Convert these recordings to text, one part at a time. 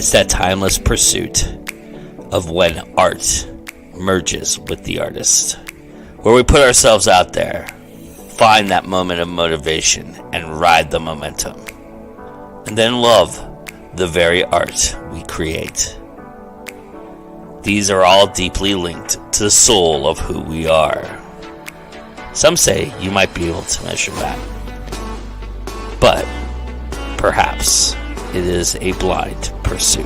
It's that timeless pursuit of when art merges with the artist, where we put ourselves out there, find that moment of motivation, and ride the momentum, and then love the very art we create. These are all deeply linked to the soul of who we are. Some say you might be able to measure that, but perhaps it is a blind pursuit.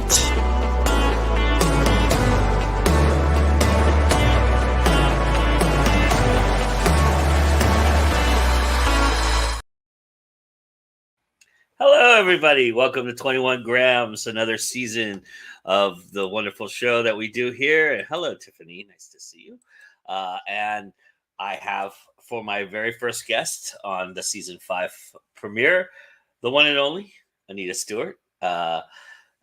Hello, everybody. Welcome to 21 Grams, another season of the wonderful show that we do here. And hello, Tiffany. Nice to see you. And I have, for my very first guest on the season 5 premiere, the one and only Anita Stewart.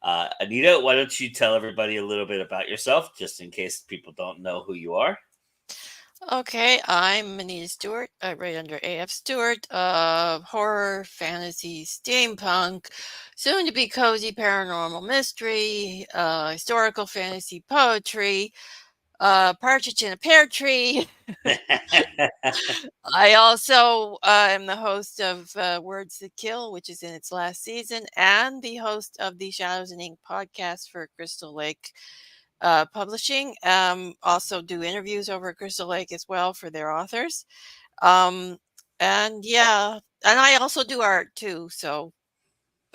Anita, why don't you tell everybody a little bit about yourself, just in case people don't know who you are? Okay, I'm Anita Stewart. I write under AF Stewart, horror, fantasy, steampunk, soon to be cozy paranormal mystery, historical fantasy poetry, partridge in a pear tree. I also am the host of Words That Kill, which is in its last season, and the host of the Shadows and Ink podcast for Crystal Lake Publishing. Also do interviews over at Crystal Lake as well for their authors. And I also do art too. So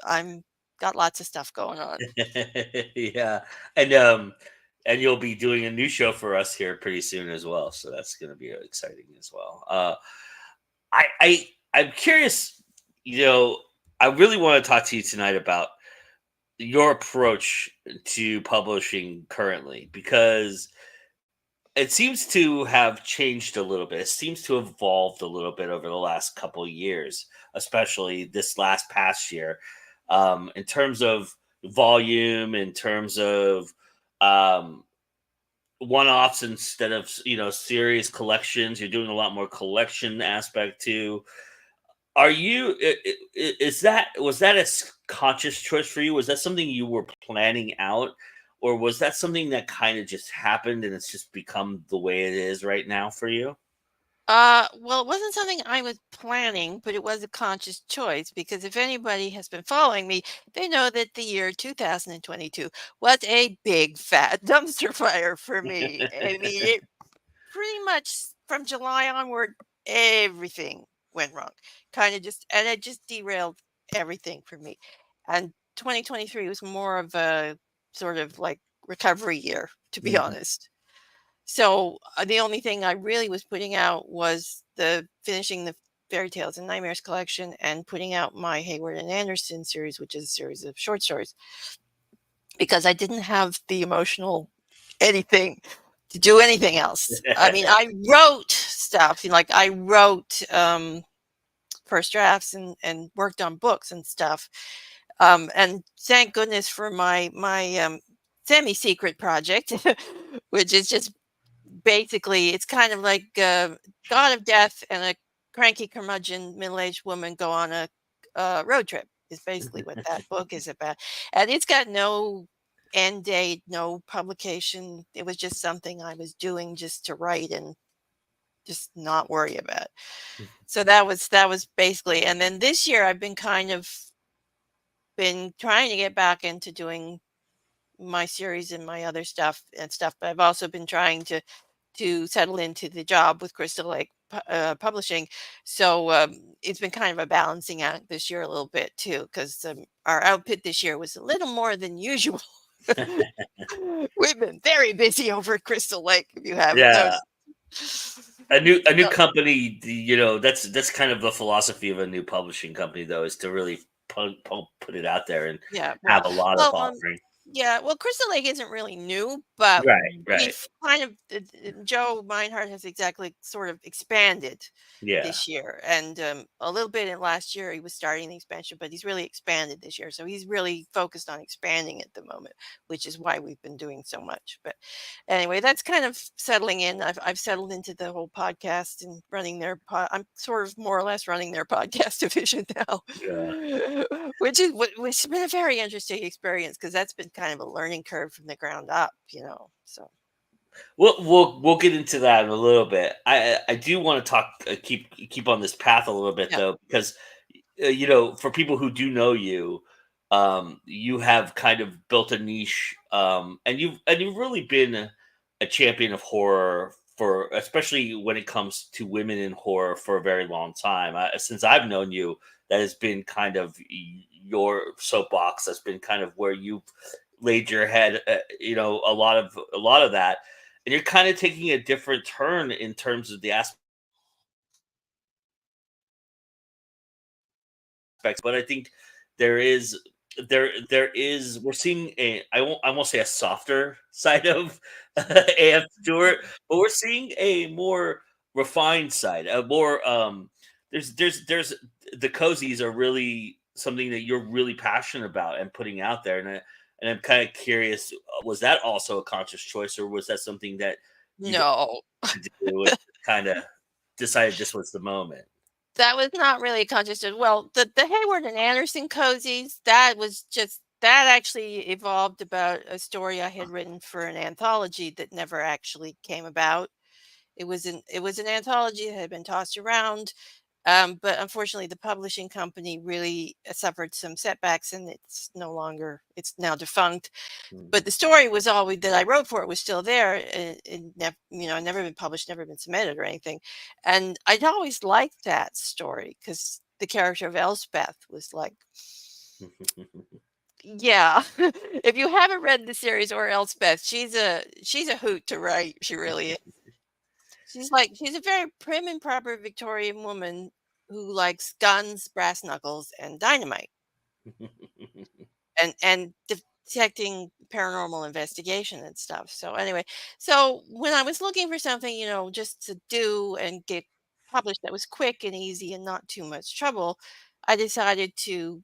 I'm got lots of stuff going on. Yeah, and you'll be doing a new show for us here pretty soon as well. So that's going to be exciting as well. I'm curious. I really want to talk to you tonight about your approach to publishing currently, because it seems to have changed a little bit. It seems to have evolved a little bit over the last couple of years, especially this last past year, in terms of volume, in terms of one-offs instead of series collections. You're doing a lot more collection aspect too. Are you? Was that a conscious choice for you? Was that something you were planning out, or was that something that kind of just happened and it's just become the way it is right now for you? Well, it wasn't something I was planning, but it was a conscious choice because if anybody has been following me, they know that the year 2022 was a big fat dumpster fire for me. I mean, it pretty much from July onward, everything went wrong. And it just derailed everything for me. And 2023 was more of a sort of like recovery year, to be Mhm. honest. So the only thing I really was putting out was finishing the Fairy Tales and Nightmares collection and putting out my Hayward and Anderson series, which is a series of short stories, because I didn't have the emotional anything to do anything else. I mean, I wrote stuff, like I wrote first drafts and worked on books and stuff. And thank goodness for my semi-secret project, which is just basically it's kind of like God of Death and a cranky curmudgeon middle-aged woman go on a road trip is basically what that book is about. And it's got no end date, no publication. It was just something I was doing just to write and just not worry about. So that was basically. And then this year I've been trying to get back into doing my series and my other stuff, but I've also been trying to settle into the job with Crystal Lake Publishing. So it's been kind of a balancing act this year a little bit too, because our output this year was a little more than usual. We've been very busy over at Crystal Lake, if you haven't Yeah, noticed. a new So, company. That's kind of the philosophy of a new publishing company, though, is to really put it out there and yeah, have a lot of well, offering. yeah, well, Crystal Lake isn't really new, but Right, right. we've kind of Joe Meinhardt has exactly sort of expanded Yeah. this year, and a little bit in last year he was starting the expansion, but he's really expanded this year, so he's really focused on expanding at the moment, which is why we've been doing so much. But anyway, that's kind of settling in. I've settled into the whole podcast and running I'm sort of more or less running their podcast division now, Yeah. which has been a very interesting experience because that's been kind of a learning curve from the ground up, so. We'll get into that in a little bit. I do want to talk keep on this path a little bit Yeah. though, because for people who do know you, you have kind of built a niche, and you've really been a champion of horror for, especially when it comes to women in horror, for a very long time. Since I've known you, that has been kind of your soapbox. That's been kind of where you've laid your head. A lot of that, and you're kind of taking a different turn in terms of the aspects. But I think there is there is we're seeing I won't say a softer side of AF Stewart, but we're seeing a more refined side, a more there's the cozies are really something that you're really passionate about and putting out there, and I'm kind of curious, was that also a conscious choice, or was that something that you guys No, had to do with, kind of decided this was the moment? that was not really a conscious well, the Hayward and Anderson cozies, that actually evolved about a story I had written for an anthology that never actually came about. It was an anthology that had been tossed around, but unfortunately, the publishing company really suffered some setbacks, and it's now defunct. But the story was always that I wrote for it was still there, and never been published, never been submitted or anything. And I'd always liked that story because the character of Elspeth was like, yeah. If you haven't read the series or Elspeth, she's a hoot to write. She really is. She's a very prim and proper Victorian woman who likes guns, brass knuckles, and dynamite, and detecting paranormal investigation and stuff. So anyway, so when I was looking for something, just to do and get published that was quick and easy and not too much trouble, I decided to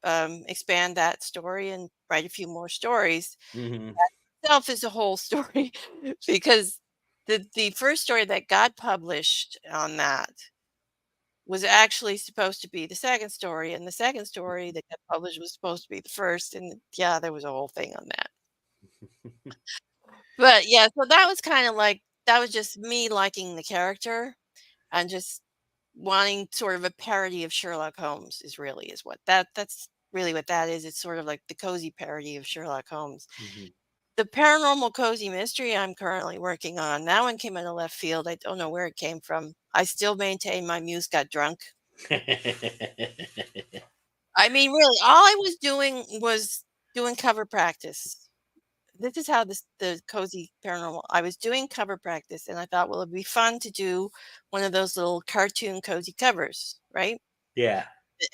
expand that story and write a few more stories. Hmm. Itself is a whole story because the first story that got published on that was actually supposed to be the second story, and the second story that got published was supposed to be the first, and yeah, there was a whole thing on that. But yeah, so that was kind of like that was just me liking the character and just wanting sort of a parody of Sherlock Holmes is what that's really what that is. It's sort of like the cozy parody of Sherlock Holmes. Hmm. The paranormal cozy mystery I'm currently working on, that one came out of left field. I don't know where it came from. I still maintain my muse got drunk. I mean, really, all I was doing cover practice. This is how the cozy paranormal I was doing cover practice, and I thought, well, it'd be fun to do one of those little cartoon cozy covers, right? Yeah.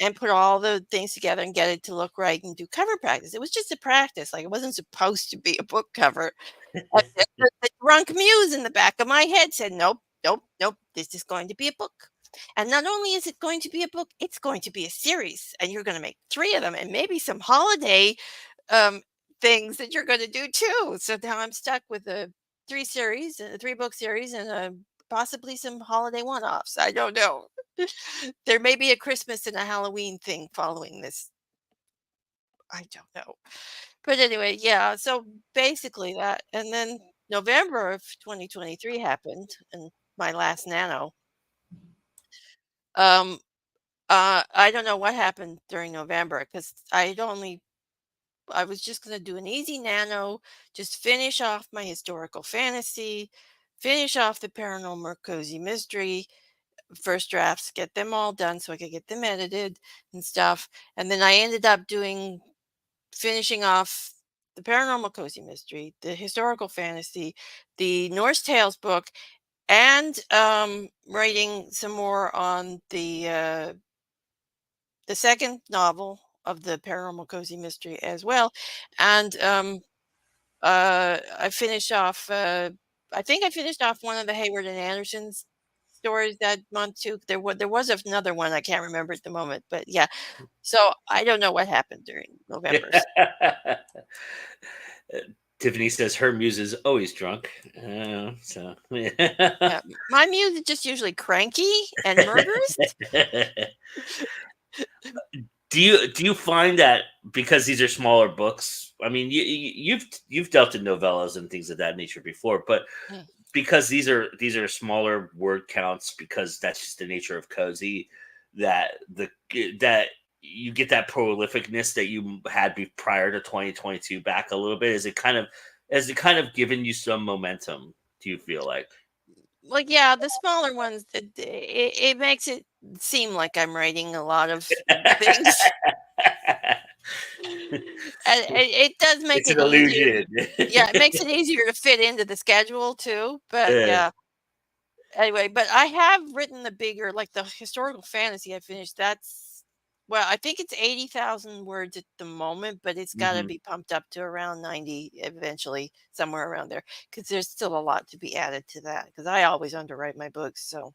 And put all the things together and get it to look right and do cover practice. It was just a practice. Like, it wasn't supposed to be a book cover. The drunk muse in the back of my head said, "Nope, nope, nope. This is going to be a book. And not only is it going to be a book, it's going to be a series. And you're going to make 3 of them and maybe some holiday um, things that you're going to do too." So now I'm stuck with a 3-book series, and possibly some holiday one-offs. I don't know. There may be a Christmas and a Halloween thing following this. I don't know. But anyway, yeah, so basically that, and then November of 2023 happened, and my last nano. Um, I don't know what happened during November because I was just gonna do an easy nano, just finish off my historical fantasy, finish off the paranormal cozy mystery first drafts, get them all done so I could get them edited and stuff. And then I ended up finishing off the paranormal cozy mystery, the historical fantasy, the Norse Tales book, and writing some more on the second novel of the paranormal cozy mystery as well. And I finished off. I think I finished off one of the Hayward and Anderson's stories that month too. There was another one I can't remember at the moment, but yeah. So I don't know what happened during November. Tiffany says her muse is always drunk. So Yeah, my muse is just usually cranky and murderous. do you find that because these are smaller books. I mean, you've dealt in novellas and things of that nature before, but Mm. because these are smaller word counts, because that's just the nature of cozy, that the that you get that prolificness that you had prior to 2022 back a little bit. Is it kind of given you some momentum? Do you feel like? Well, yeah, the smaller ones, it makes it seem like I'm writing a lot of things. And it does make It's it an easier. illusion. Yeah, it makes it easier to fit into the schedule too. But Yeah. yeah, anyway, but I have written the bigger, like the historical fantasy I finished. Well, I think it's 80,000 words at the moment, but it's got to Mhm. be pumped up to around 90 eventually, somewhere around there, because there's still a lot to be added to that. Because I always underwrite my books, so.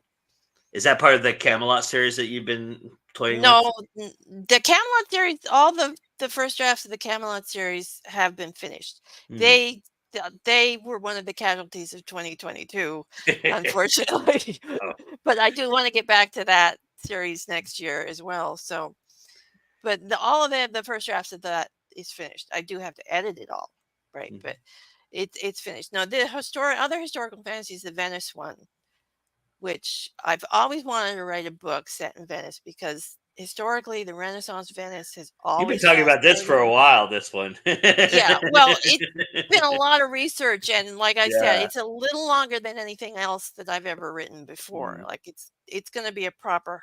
Is that part of the Camelot series that you've been toying with? No, the Camelot series, all the first drafts of the Camelot series have been finished. Mhm. They were one of the casualties of 2022, unfortunately. Oh. But I do want to get back to that series next year as well. So, but all of the first drafts of that is finished. I do have to edit it all, right? Mhm. But it's finished. No, the other historical fantasies, the Venice one, which I've always wanted to write a book set in Venice because historically the Renaissance Venice has You've been always talking about this fascinated for a me. while, this one. Yeah, well, it's been a lot of research, and like I said, Yeah. it's a little longer than anything else that I've ever written before. Mm. Like it's going to be a proper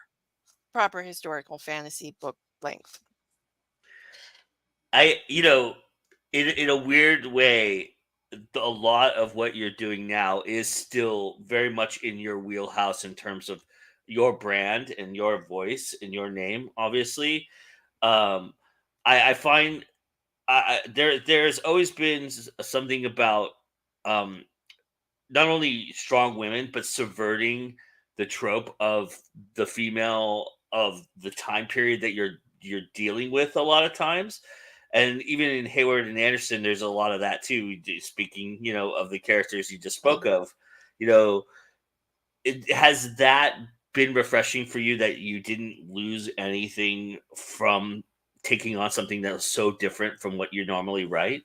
historical fantasy book length. I, in a weird way, a lot of what you're doing now is still very much in your wheelhouse in terms of your brand and your voice and your name, obviously. Um, I find there's always been something about um, not only strong women, but subverting the trope of the female of the time period that you're dealing with a lot of times. And even in Hayward and Anderson, there's a lot of that too. Speaking, of the characters you just spoke Mhm. of, you know, has that been refreshing for you, that you didn't lose anything from taking on something that was so different from what you normally write?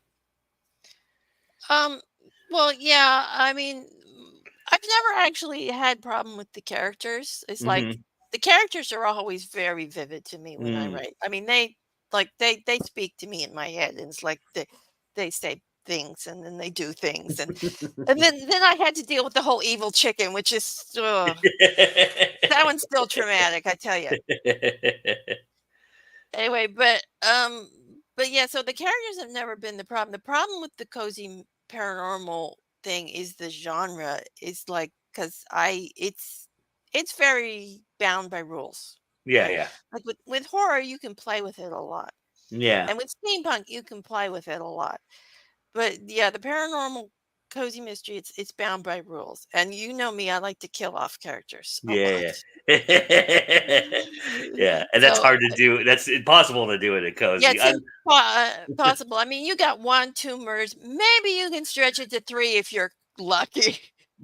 Um, well, yeah, I mean, I've never actually had problem with the characters. It's like Hmm. the characters are always very vivid to me when I Mm. write. I mean, they speak to me in my head, and it's like they say things and then they do things, and then I had to deal with the whole evil chicken, which is that one's still traumatic, I tell you. Anyway, but yeah, so the characters have never been the problem. The problem with the cozy paranormal thing is the genre is like because it's very bound by rules, Yeah, right? yeah, Like with horror, you can play with it a lot, yeah, and with steampunk, you can play with it a lot. But yeah, the paranormal cozy mystery, it's bound by rules, and you know me, I like to kill off characters a yeah, lot. yeah. Yeah, and that's So hard to do. That's impossible to do in a yeah, cozy. it's possible. I mean, you got 1, 2 murders. Maybe you can stretch it to 3 if you're lucky.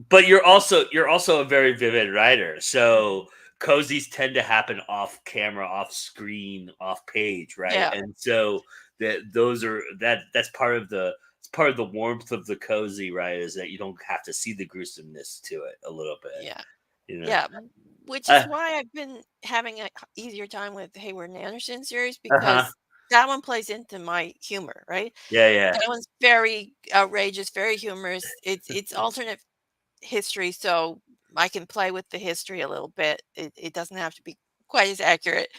But you're also a very vivid writer. So cozies tend to happen off camera, off screen, off page, right? Yeah, And so that's part of the warmth of the cozy, right? Is that you don't have to see the gruesomeness to it a little bit, yeah, you know. yeah, which is Uh why I've been having a easier time with Hayward and Anderson series huh. because that one plays into my humor, right? Yeah, yeah. That one's very outrageous, very humorous. It's alternate history, so I can play with the history a little bit. It doesn't have to be quite as accurate.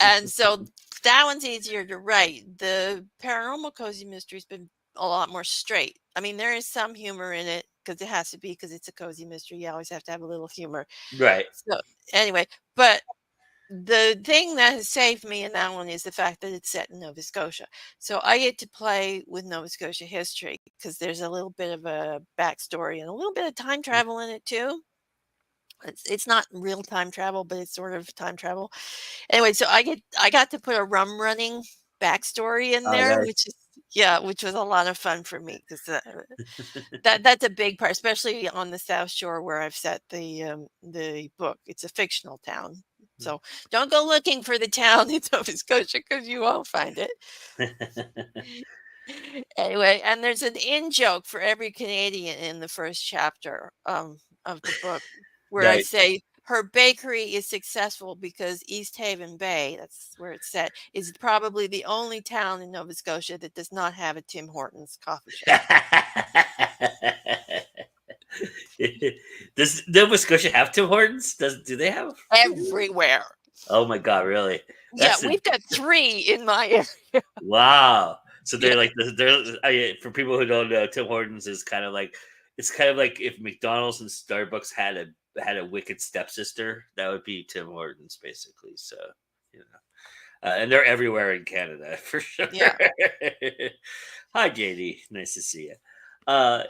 And so that one's easier to write. The paranormal cozy mystery's been a lot more straight. I mean, there is some humor in it because it has to be because it's a cozy mystery. You always have to have a little humor. Right. So anyway, but the thing that has saved me in that one is the fact that it's set in Nova Scotia. So I get to play with Nova Scotia history because there's a little bit of a backstory and a little bit of time travel in it too. It's not real time travel, but it's sort of time travel. Anyway, so I got to put a rum running backstory in Oh, there, nice. which is yeah, which was a lot of fun for me because that's a big part, especially on the South Shore where I've set the book. It's a fictional town. So don't go looking for the town in Nova Scotia because you won't find it. Anyway, and there's an in joke for every Canadian in the first chapter of the book where I Nice. say her bakery is successful because East Haven Bay, that's where it's set, is probably the only town in Nova Scotia that does not have a Tim Hortons coffee shop. Does Nova Scotia have Tim Hortons? Do they have? Everywhere. Oh my god, really? Yeah, That's we've got 3 in my area. wow. So Yeah. they're like for people who don't know, Tim Hortons is kind of like it's kind of like if McDonald's and Starbucks had a wicked stepsister, that would be Tim Hortons basically. So you know, and they're everywhere in Canada for sure. Yeah. Hi, JD. Nice to see you.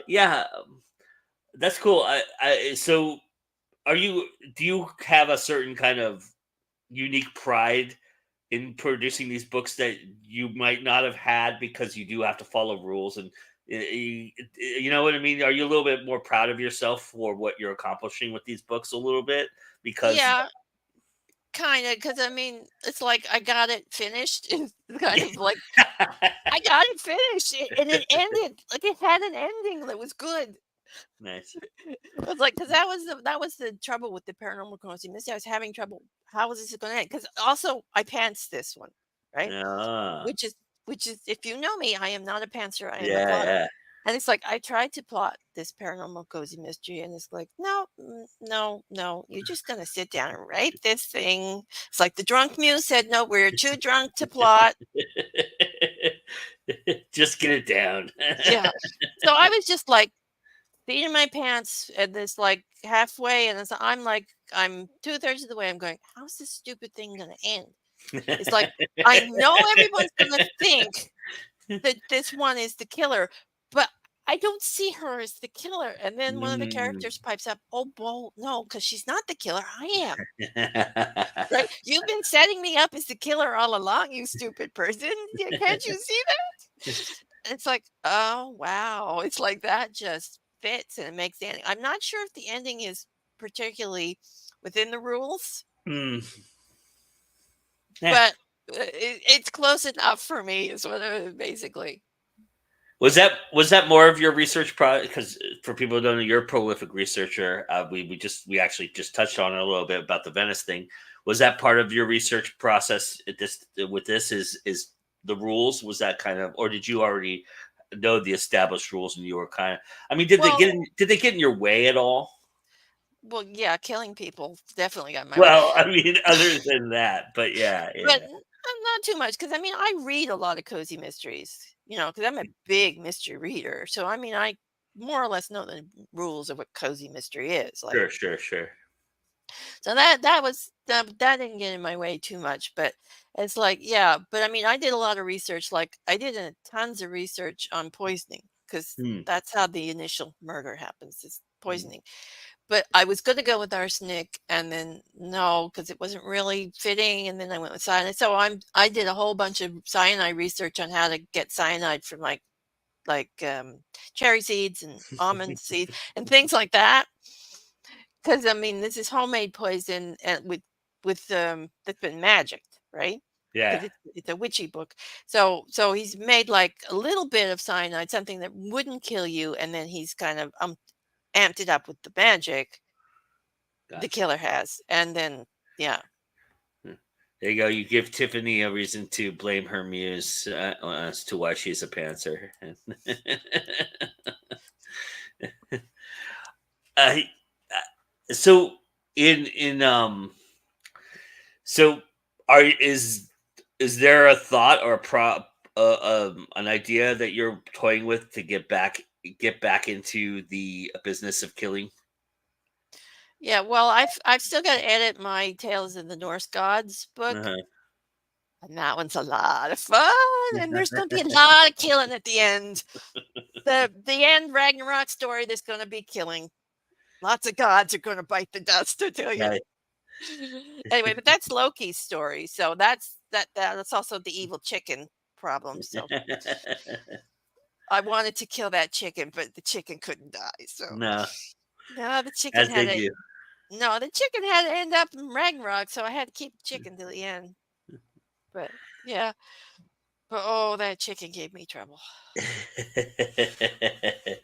Yeah, that's cool. So are you? Do you have a certain kind of unique pride in producing these books that you might not have had because you do have to follow rules and you know what I mean? Are you a little bit more proud of yourself for what you're accomplishing with these books a little bit because Yeah, kinda, because I mean, it's like I got it finished. It's kind of like I got it finished, and it ended. Like, it had an ending that was good. nice. It was like, because that was the trouble with the Paranormal Chronicle Mystery. I was having trouble. How was this gonna end? Because also I pants this one, right? Ah, Which is which is if you know me, I am not a pantser, I am a yeah, plotter. yeah. And it's like I tried to plot this paranormal cozy mystery, and it's like, no, no, no, you're just gonna sit down and write this thing. It's like the drunk muse said, no, we're too drunk to plot. Just get it down. Yeah. So I was just like feet in my pants at this like halfway, and I'm like, I'm 2/3 of the way. I'm going, how's this stupid thing gonna end? It's like I know everyone's gonna think that this one is the killer, but I don't see her as the killer. And then one of the Mm. characters pipes up, "Oh, no, because she's not the killer. I am." Right? You've been setting me up as the killer all along, you stupid person. Yeah, can't you see that? It's like, oh wow. It's like that just fits and it makes the ending. I'm not sure if the ending is particularly within the rules, Mm. Yeah. but it's close enough for me, is what basically. Was that more of your research project? Because for people who don't know, you're a prolific researcher. We actually just touched on it a little bit about the Venice thing. Was that part of your research process? At this with this is the rules? Was that kind of, or did you already know the established rules and you were kind of? I mean, Well, did they get in your way at all? Well, yeah, killing people definitely got in my way. Well, I mean, other than that, but yeah, yeah, But not too much because I mean, I read a lot of cozy mysteries, because I'm a big mystery reader. So, I mean, I more or less know the rules of what cozy mystery is. Like, sure, sure, sure. so that didn't get in my way too much. But it's like, yeah, but I mean, I did a lot of research. Like, I did tons of research on poisoning because Hmm. that's how the initial murder happens, is Hmm. poisoning. But I was gonna go with arsenic, and then no, because it wasn't really fitting, and then I went with cyanide. So I did a whole bunch of cyanide research on how to get cyanide from cherry seeds and almond seeds and things like that. Because I mean, this is homemade poison and that's been magicked, right? Yeah, Because it's a witchy book. So he's made like a little bit of cyanide, something that wouldn't kill you, and then he's kind of amped it up with the magic the gotcha. killer has, and then yeah. Hmm. There you go. You give Tiffany a reason to blame her muse as to why she's a pantser. uh, so in so are is there a thought or a an idea that you're toying with to get back into the business of killing? Yeah, well, I've still gotta edit my Tales of the Norse Gods book, Uh-huh. and that one's a lot of fun, and there's gonna be a lot of killing at the end. The end Ragnarok story, there's gonna be killing. Lots of gods are gonna bite the dust, I tell you. Right. Anyway, but that's Loki's story, so that's also the evil chicken problem, so I wanted to kill that chicken, but the chicken couldn't die, so No, no, the chicken as they had a do. No, the chicken had to end up in Ragnarok, so I had to keep the chicken to the end. But yeah, but oh, that chicken gave me trouble.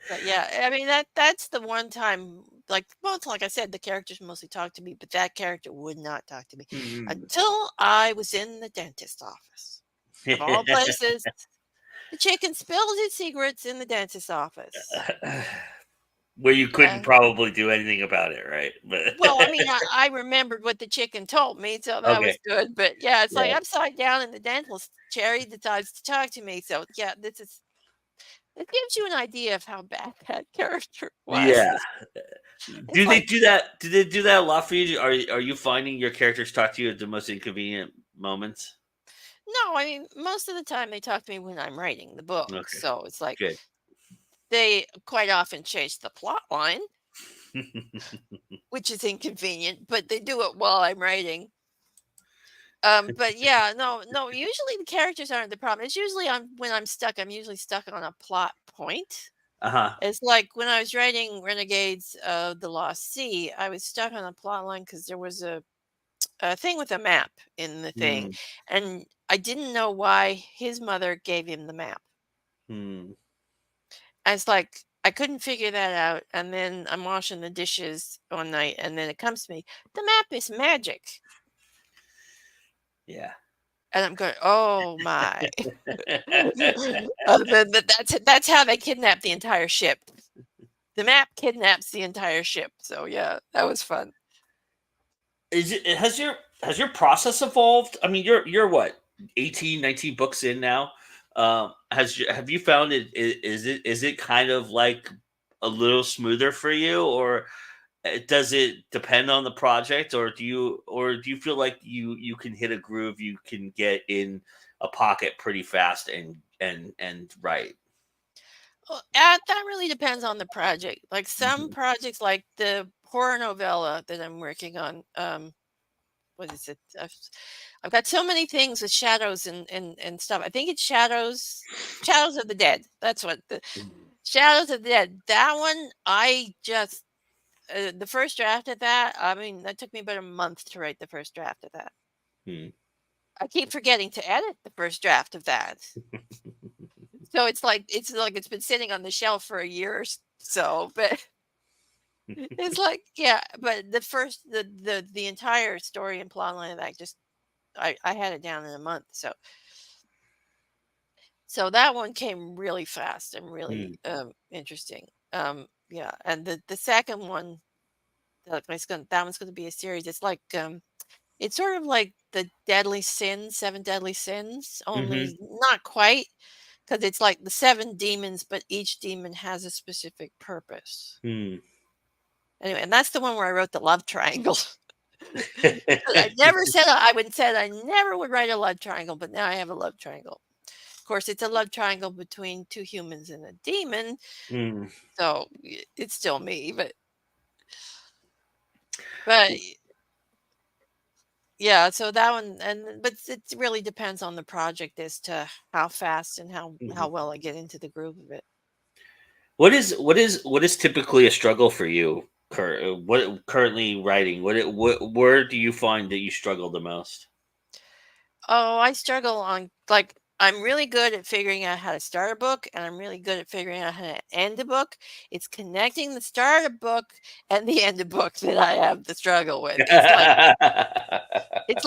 But yeah, I mean that's the one time, like, well, it's like I said, the characters mostly talk to me, but that character would not talk to me Hmm. until I was in the dentist office. Of all places, the chicken spilled his secrets in the dentist's office. Where you couldn't And probably do anything about it, right? But well, I mean, I remembered what the chicken told me, so that okay, was good. But yeah, it's like yeah, upside down in the dentist chair, he decides to talk to me. So yeah, it gives you an idea of how bad that character was. yeah. It's Do they like, do that? Do they do that a lot for you? Are you finding your characters talk to you at the most inconvenient moments? no, I mean, most of the time they talk to me when I'm writing the book. Okay, So it's like good. they quite often change the plot line, which is inconvenient, but they do it while I'm writing. But yeah, no, usually the characters aren't the problem. It's usually when I'm stuck, I'm usually stuck on a plot point. Uh-huh. It's like when I was writing Renegades of the Lost Sea, I was stuck on a plot line because there was a thing with a map in the thing, Hmm. and I didn't know why his mother gave him the map. Hmm. And it's like I couldn't figure that out, and then I'm washing the dishes one night, and then it comes to me, the map is magic, Yeah. and I'm going, oh my. That's how they kidnapped the entire ship. The map kidnaps the entire ship. So yeah, that was fun. Is it has your process evolved? I mean, you're what, 18, 19 books in now. Have you found is it kind of like a little smoother for you, or does it depend on the project, or do you feel like you can hit a groove, you can get in a pocket pretty fast and write? Well, that really depends on the project. Like some Mhm. projects, like the horror novella that I'm working on. What is it? I've got so many things with shadows and stuff. I think it's Shadows of the Dead. That's what the Shadows of the Dead. That one, I just the first draft of that. I mean, that took me about a month to write the first draft of that. Hmm. I keep forgetting to edit the first draft of that. So it's like it's been sitting on the shelf for a year or so, but it's like, yeah, but the entire story and plot line of that just I had it down in a month. So that one came really fast and really Hmm. interesting. Yeah, and the second one that one's going to be a series. It's sort of like the deadly sins, seven deadly sins, Hmm. only not quite, because it's like the seven demons, but each demon has a specific purpose. Hmm. Anyway, and that's the one where I wrote the love triangle. I never said I never would write a love triangle, but now I have a love triangle. Of course, it's a love triangle between two humans and a demon, Hmm. so it's still me. But yeah, so that one, but it really depends on the project as to how fast and how Mhm. well I get into the groove of it. What is typically a struggle for you? What currently writing? What where do you find that you struggle the most? Oh, I struggle on like I'm really good at figuring out how to start a book, and I'm really good at figuring out how to end a book. It's connecting the start of book and the end of book that I have the struggle with. It's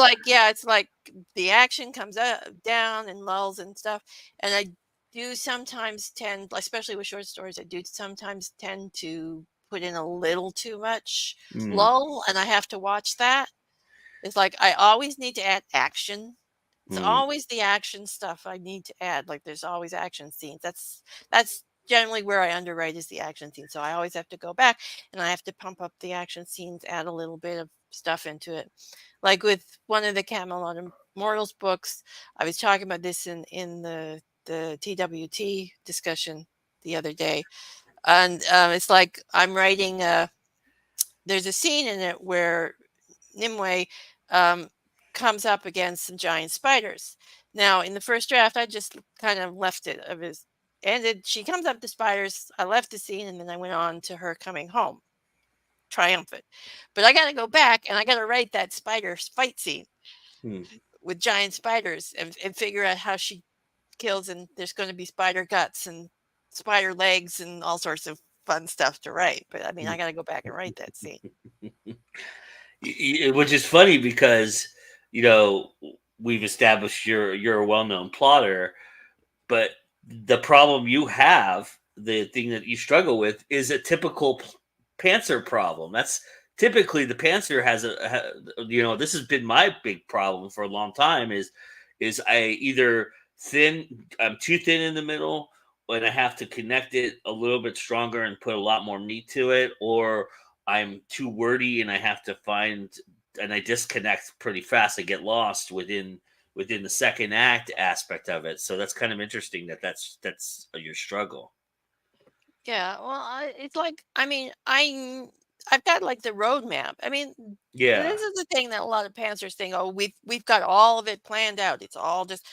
like the action comes up, down and lulls and stuff, and I do sometimes tend, especially with short stories, I do sometimes tend to put in a little too much Mm, lull, and I have to watch that. It's like I always need to add action. It's mm, always the action stuff I need to add. Like there's always action scenes. That's generally where I underwrite is the action scene. So I always have to go back and I have to pump up the action scenes, add a little bit of stuff into it. Like with one of the Camelot Immortals books, I was talking about this in the TWT discussion the other day, and it's like I'm writing. There's a scene in it where Nimue um, comes up against some giant spiders. Now, in the first draft, I just kind of left it of his ended. She comes up to spiders. I left the scene, and then I went on to her coming home. triumphant. But I got to go back and I got to write that spider fight scene Hmm. with giant spiders and figure out how she kills. And there's going to be spider guts and spider legs and all sorts of fun stuff to write. But I mean, I got to go back and write that scene. Which is funny because you know we've established you're a well-known plotter, but the problem you have, the thing that you struggle with, is a typical pantser problem. That's typically the pantser has this has been my big problem for a long time. Is I either I'm too thin in the middle, and I have to connect it a little bit stronger and put a lot more meat to it, or I'm too wordy and I have to find and I disconnect pretty fast. I get lost within the second act aspect of it. So that's kind of interesting that's your struggle. Yeah, well, it's like, I mean, I've got like the roadmap. I mean, Yeah. this is the thing that a lot of pantsers think. Oh, we've got all of it planned out. It's all just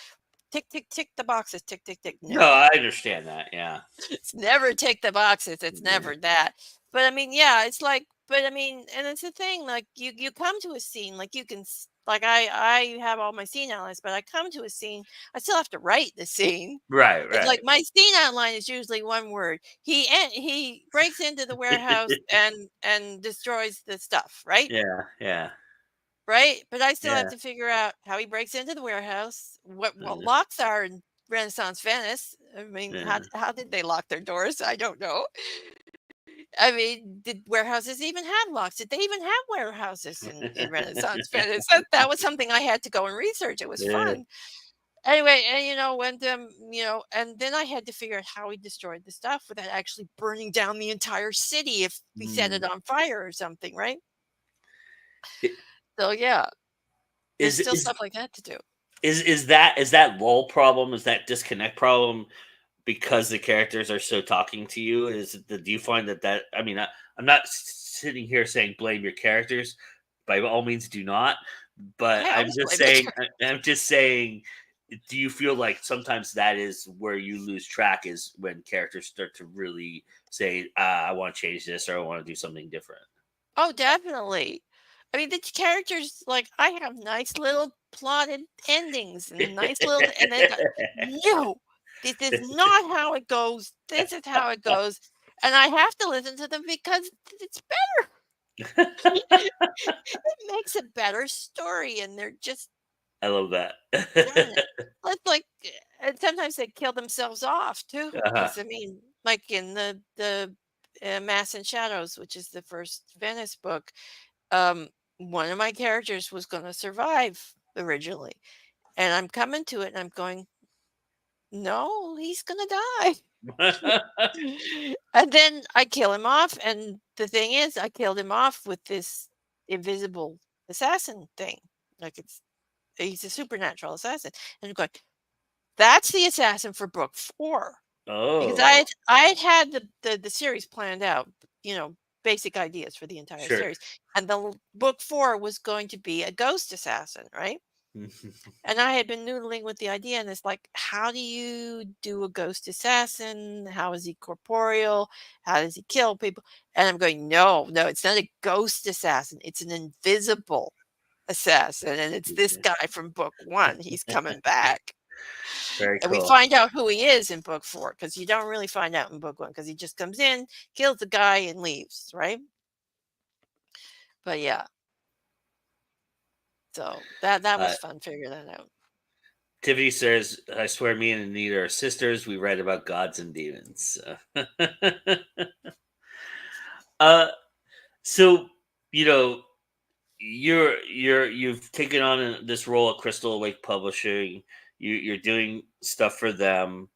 tick tick tick the boxes, tick tick tick. No, No, I understand that. Yeah. it's never tick the boxes. It's Yeah. never that. But I mean, yeah, it's like, but I mean, and it's the thing. Like you come to a scene, like you can like I have all my scene outlines, but I come to a scene, I still have to write the scene. Right. It's like Right. my scene outline is usually one word. He breaks into the warehouse and destroys the stuff, right? Yeah. Yeah. Right? But I still have Yeah. to figure out how he breaks into the warehouse, what locks are in Renaissance Venice. I mean, Yeah. how did they lock their doors? I don't know. I mean, did warehouses even have locks? Did they even have warehouses in Renaissance Venice? That was something I had to go and research. It was Yeah. fun. Anyway, and when and then I had to figure out how he destroyed the stuff without actually burning down the entire city if we set Mm. it on fire or something, right? I- So yeah, there's Is still is stuff like that to do. is that lull problem? Is that disconnect problem because the characters are so talking to you? Do you find that I mean I'm not sitting here saying blame your characters, by all means do not, but I I'm always just blame the saying character. I'm just saying, do you feel like sometimes that is where you lose track, is when characters start to really say, I want to change this, or I want to do something different? Oh, definitely. I mean, the characters, like, I have nice little plotted endings and nice little, and then go, no, this is not how it goes. This is how it goes. And I have to listen to them because it's it makes a better story, and they're just I love that. darn it. It's like, and sometimes they kill themselves off too, Uh-huh. because I mean, like in the Mass and Shadows, which is the first Venice book, um, one of my characters was going to survive originally, and I'm coming to it, and I'm going, no, he's going to die. And then I kill him off, and the thing is, I killed him off with this invisible assassin thing. Like he's a supernatural assassin. And I'm going, that's the assassin for book 4. Because Oh, had the series planned out, basic ideas for the entire sure. series. And book 4 was going to be a ghost assassin, right? And I had been noodling with the idea, and it's like, how do you do a ghost assassin? How is he corporeal? How does he kill people? And I'm going, no, no, it's not a ghost assassin. It's an invisible assassin. And it's this guy from book 1. He's coming back. Very And we cool. find out who he is in book 4 because you don't really find out in book 1 because he just comes in, kills the guy, and leaves, right? But yeah, so that Uh, was fun figuring that out. Tiffany says, I swear me and Anita are sisters. We write about gods and demons. uh, so, you know, you've taken on this role at Crystal Awake Publishing. You're doing stuff for them.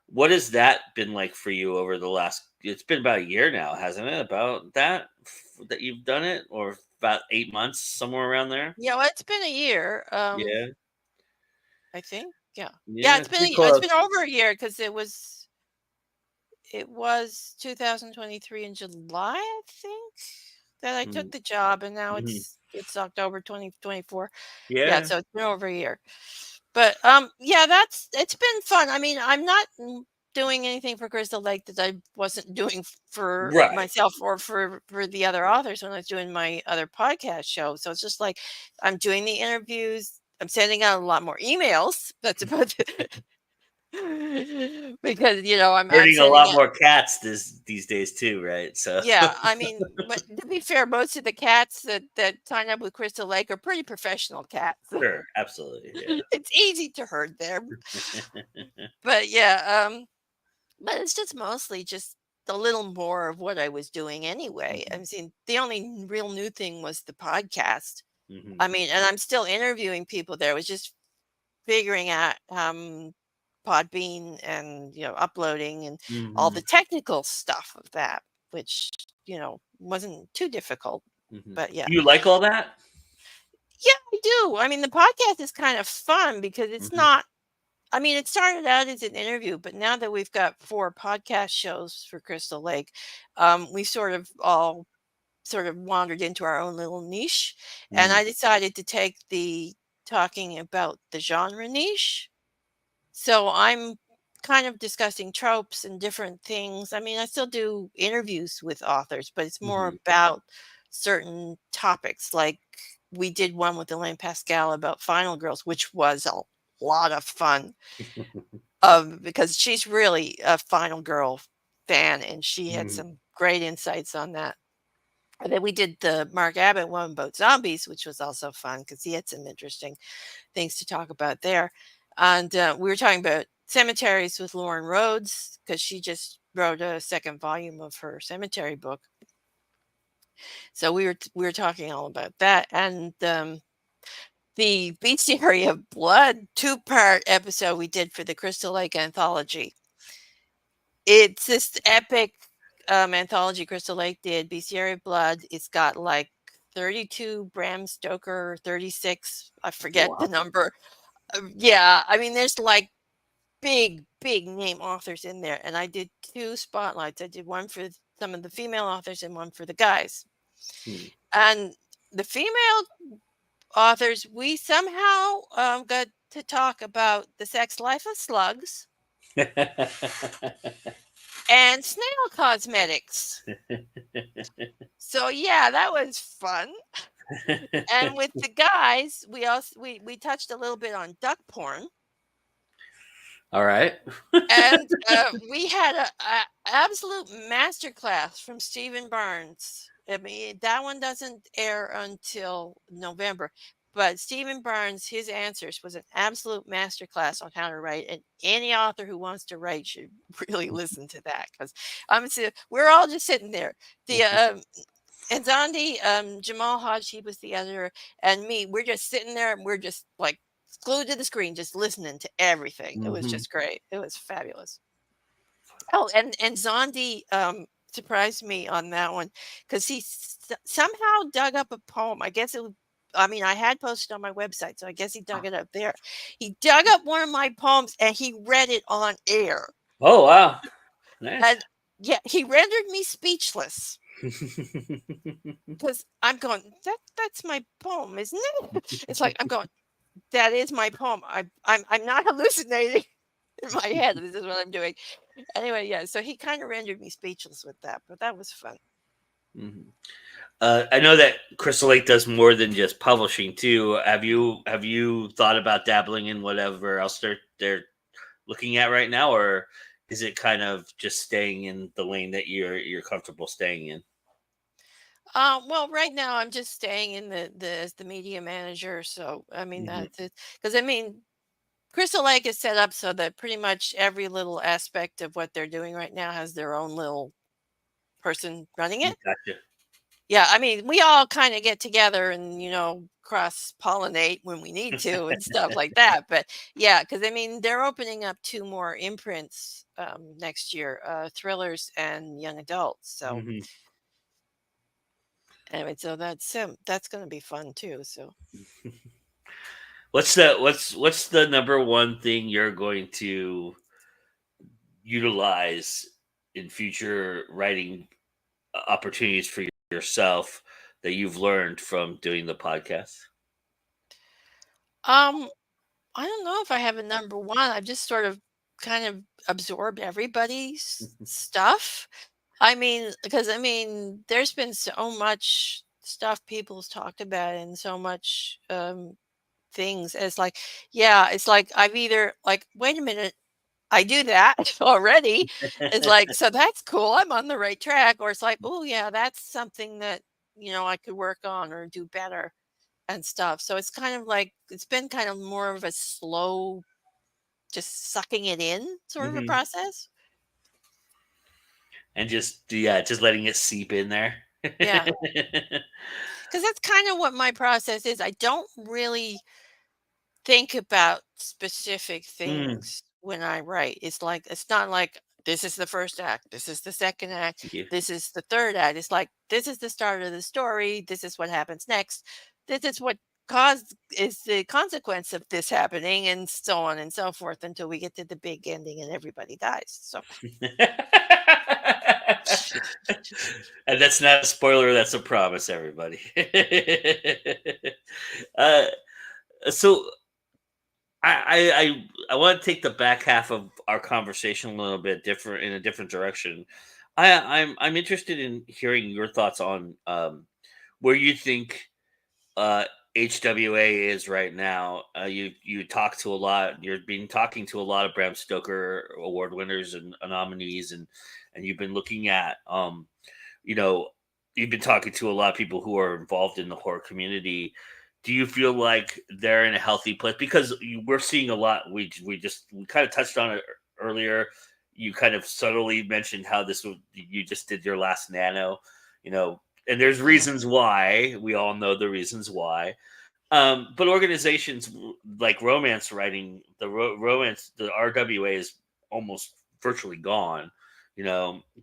What has that been like for you over the last? It's been about a year now, hasn't it? About that you've done it, or about 8 months, somewhere around there. Yeah, well, it's been a year. Yeah, I think. Yeah. Yeah, yeah, it's been pretty it's close. been over a year because it was 2023 in July, I think, that I took Mm-hmm. the job, and now Mm-hmm. it's October 2024. Yeah, Yeah. so it's been over a year. But yeah, it's been fun. I mean, I'm not. doing anything for Crystal Lake that I wasn't doing for Right. myself or for the other authors when I was doing my other podcast show. So it's just like I'm doing the interviews. I'm sending out a lot more emails. That's about because I'm Hurting a sending lot out. more cats these days too, right? So Yeah, I mean, but to be fair, most of the cats that sign up with Crystal Lake are pretty professional cats. sure, absolutely, yeah. It's easy to herd there. But yeah, but it's just mostly just a little more of what I was doing anyway. I Mhm, mean, the only real new thing was the podcast. mhm, I mean, and I'm still interviewing people there. I was just figuring out Podbean and uploading and all mhm, the technical stuff of that, which wasn't too difficult. mhm. But yeah, Do you like all that? yeah, I do. I mean, the podcast is kind of fun because it's Mhm, not. I mean, it started out as an interview, but now that we've got 4 podcast shows for Crystal Lake, we sort of all sort of wandered into our own little niche, and mhm, I decided to take the talking about the genre niche. So I'm kind of discussing tropes and different things. I mean, I still do interviews with authors, but it's more mhm. about certain topics. Like we did one with Elaine Pascal about Final Girls, which was a lot of fun because she's really a Final Girl fan and she had Mhm, some great insights on that. And then we did the Mark Abbott one about zombies, which was also fun because he had some interesting things to talk about there. And we were talking about cemeteries with Lauren Rhodes because she just wrote a second volume of her cemetery book. So we were talking all about that and the Bestiary of Blood 2-part episode we did for the Crystal Lake anthology. It's this epic anthology Crystal Lake did, Bestiary of Blood. It's got like 32 Bram Stoker, 36, I forget the wow. number. Yeah, I mean, there's like big name authors in there. And I did 2 spotlights. I did one for some of the female authors and one for the guys. Hmm. And the female authors, we somehow got to talk about the sex life of slugs and snail cosmetics. So yeah, that was fun. And with the guys, we touched a little bit on duck porn, All right. and we had a absolute masterclass from Stephen Barnes. I mean, that one doesn't air until November, but Stephen Barnes, his answers was an absolute masterclass on how to write, and any author who wants to write should really listen to that because we're all just sitting there. The And Zandi, Jamal Hodge, he was the editor, and me, we're just sitting there and we're just like glued to the screen, just listening to everything. It was Mhm. just great. It was fabulous. Oh, and Zandi surprised me on that one because he somehow dug up a poem. I guess I mean, I had posted on my website, so I guess he dug it up there. He dug up one of my poems and he read it on air. Oh wow. Nice. And yeah, he rendered me speechless. Because I'm going, that's my poem, isn't it? It's like I'm going, that is my poem. I'm not hallucinating in my head. This is what I'm doing. Anyway, yeah. So he kind of rendered me speechless with that, but that was fun. Mhm. I know that Crystal Lake does more than just publishing too. Have you thought about dabbling in whatever else they're looking at right now, or is it kind of just staying in the lane that you're comfortable staying in? Well, right now I'm just staying in the as the media manager. So I mean Hmm. that's it. Because I mean, Crystal Lake is set up so that pretty much every little aspect of what they're doing right now has their own little person running it. Gotcha. Yeah, I mean, we all kind of get together and, cross pollinate when we need to and stuff like that. But yeah, because I mean, they're opening up 2 more imprints next year, thrillers and young adults. So Hmm. anyway, so that's going to be fun too. So What's the number one thing you're going to utilize in future writing opportunities for yourself that you've learned from doing the podcast? um, I don't know if I have a number one. I've just sort of kind of absorb everybody's stuff. Because there's been so much stuff people's talked about and so much things. It's like, yeah, it's like I've either like, wait a minute, I do that already. It's like, so that's cool. I'm on the right track. Or it's like, oh yeah, that's something that, I could work on or do better and stuff. So it's kind of like it's been kind of more of a slow, just sucking it in sort of a Hmm. process. And just letting it seep in there. Yeah. Because that's kind of what my process is. I don't really think about specific Mm, things when I write. It's not like this is the first act, this is the second act, yeah. this is the third act. It's like this is the start of the story, this is what happens next. This is what caused is the consequence of this happening and so on and so forth until we get to the big ending and everybody dies. So And that's not a spoiler. That's a promise, everybody. uh, so I want to take the back half of our conversation a little bit different in a different direction. I'm interested in hearing your thoughts on where you think uh, HWA is right now. You talk to a lot. You've been talking to a lot of Bram Stoker award winners and nominees, and you've been looking at you know, you've been talking to a lot of people who are involved in the horror community. Do you feel like they're in a healthy place? Because we're seeing a lot. We kind of touched on it earlier. You kind of subtly mentioned how you just did your last nano, and there's mhm. reasons why. We all know the reasons why. But organizations like romance writing, the RWA is almost virtually gone,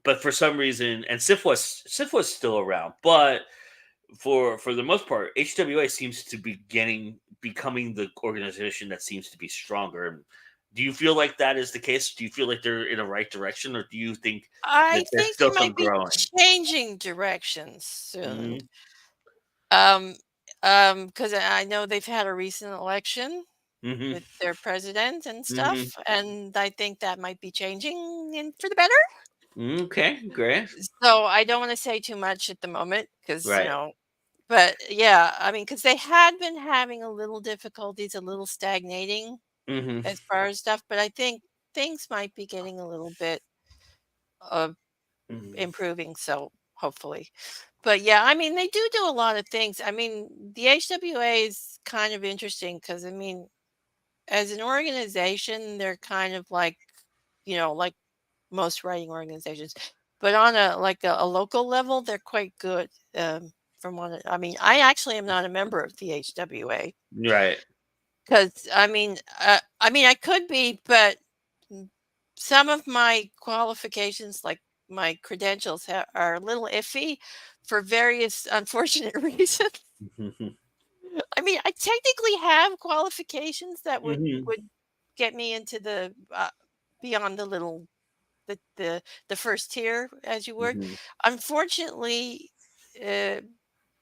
But for some reason, and SIF was still around, but for the most part, HWA seems to be becoming the organization that seems to be stronger. Do you feel like that is the case? Do you feel like they're in the right direction, or do you think I that there's think they still some might be growing? changing directions soon. Hmm. Um, because I know they've had a recent election Hmm. with their president and Hmm. stuff, and I think that might be changing in for the better. Okay, great. So I don't want to say too much at the moment because Right. but yeah, because they had been having a little difficulties, a little stagnating Hmm. as far as stuff, but I think things might be getting a little bit of Hmm. improving. So hopefully. But yeah, they do a lot of things. The HWA is kind of interesting because as an organization, they're kind of like most writing organizations, but on a local level, they're quite good. From I actually am not a member of the HWA Right. because I could be, but mm, some of my qualifications, like my credentials, are a little iffy for various unfortunate reasons. Hmm. I technically have qualifications that would Hmm. would get me into the beyond the little the first tier, as you would. Hmm. Unfortunately, uh,